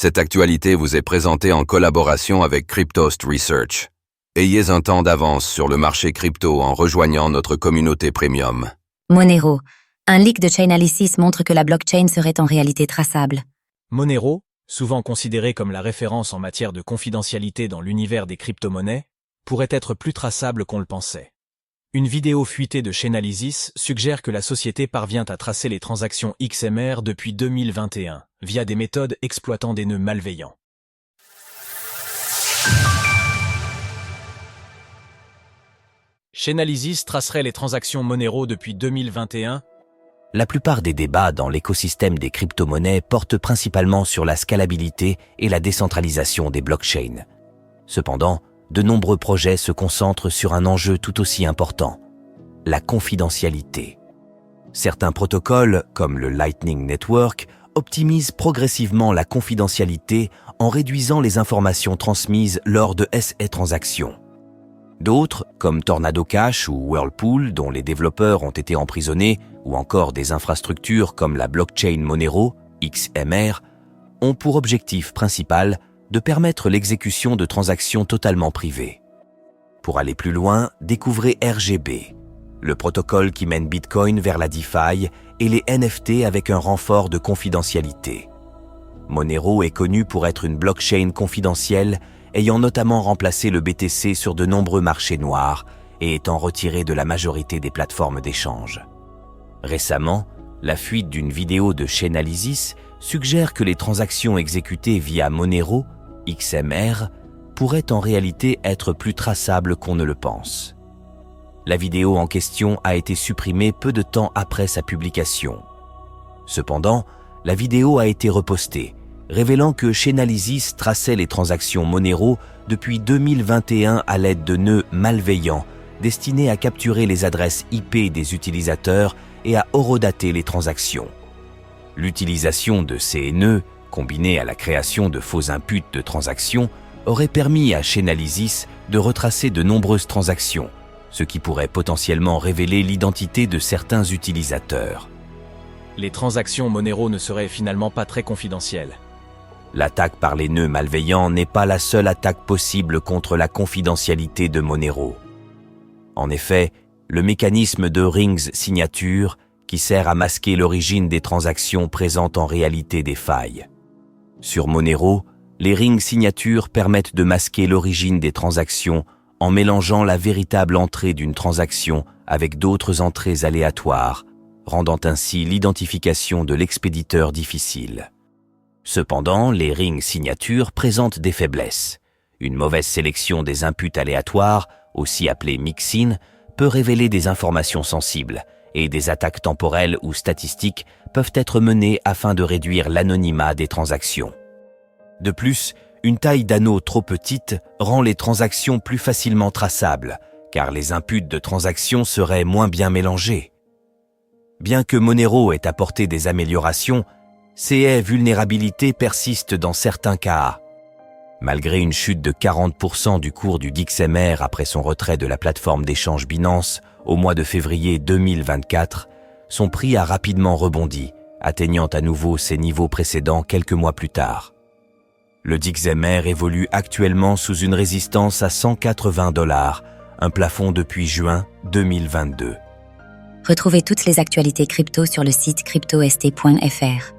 Cette actualité vous est présentée en collaboration avec Cryptost Research. Ayez un temps d'avance sur le marché crypto en rejoignant notre communauté premium. Monero. Un leak de Chainalysis montre que la blockchain serait en réalité traçable. Monero, souvent considéré comme la référence en matière de confidentialité dans l'univers des crypto-monnaies, pourrait être plus traçable qu'on le pensait. Une vidéo fuitée de Chainalysis suggère que la société parvient à tracer les transactions XMR depuis 2021, via des méthodes exploitant des nœuds malveillants. Chainalysis tracerait les transactions Monero depuis 2021. La plupart des débats dans l'écosystème des crypto-monnaies portent principalement sur la scalabilité et la décentralisation des blockchains. Cependant, de nombreux projets se concentrent sur un enjeu tout aussi important, la confidentialité. Certains protocoles, comme le Lightning Network, optimisent progressivement la confidentialité en réduisant les informations transmises lors de ces transactions. D'autres, comme Tornado Cash ou Whirlpool, dont les développeurs ont été emprisonnés, ou encore des infrastructures comme la blockchain Monero, XMR, ont pour objectif principal de permettre l'exécution de transactions totalement privées. Pour aller plus loin, découvrez RGB, le protocole qui mène Bitcoin vers la DeFi et les NFT avec un renfort de confidentialité. Monero est connu pour être une blockchain confidentielle ayant notamment remplacé le BTC sur de nombreux marchés noirs et étant retiré de la majorité des plateformes d'échange. Récemment, la fuite d'une vidéo de Chainalysis suggère que les transactions exécutées via Monero, XMR, pourraient en réalité être plus traçables qu'on ne le pense. La vidéo en question a été supprimée peu de temps après sa publication. Cependant, la vidéo a été repostée, révélant que Chainalysis traçait les transactions Monero depuis 2021 à l'aide de nœuds malveillants destinés à capturer les adresses IP des utilisateurs et à horodater les transactions. L'utilisation de ces nœuds, combinée à la création de faux inputs de transactions, aurait permis à Chainalysis de retracer de nombreuses transactions, ce qui pourrait potentiellement révéler l'identité de certains utilisateurs. Les transactions Monero ne seraient finalement pas très confidentielles. L'attaque par les nœuds malveillants n'est pas la seule attaque possible contre la confidentialité de Monero. En effet, le mécanisme de rings signature, qui sert à masquer l'origine des transactions, présente en réalité des failles. Sur Monero, les rings signatures permettent de masquer l'origine des transactions en mélangeant la véritable entrée d'une transaction avec d'autres entrées aléatoires, rendant ainsi l'identification de l'expéditeur difficile. Cependant, les rings signatures présentent des faiblesses. Une mauvaise sélection des inputs aléatoires, aussi appelés mixin, peut révéler des informations sensibles, et des attaques temporelles ou statistiques peuvent être menées afin de réduire l'anonymat des transactions. De plus, une taille d'anneau trop petite rend les transactions plus facilement traçables, car les inputs de transactions seraient moins bien mélangés. Bien que Monero ait apporté des améliorations, ces vulnérabilités persistent dans certains cas. Malgré une chute de 40% du cours du XMR après son retrait de la plateforme d'échange Binance au mois de février 2024, son prix a rapidement rebondi, atteignant à nouveau ses niveaux précédents quelques mois plus tard. Le XMR évolue actuellement sous une résistance à $180, un plafond depuis juin 2022. Retrouvez toutes les actualités crypto sur le site cryptost.fr.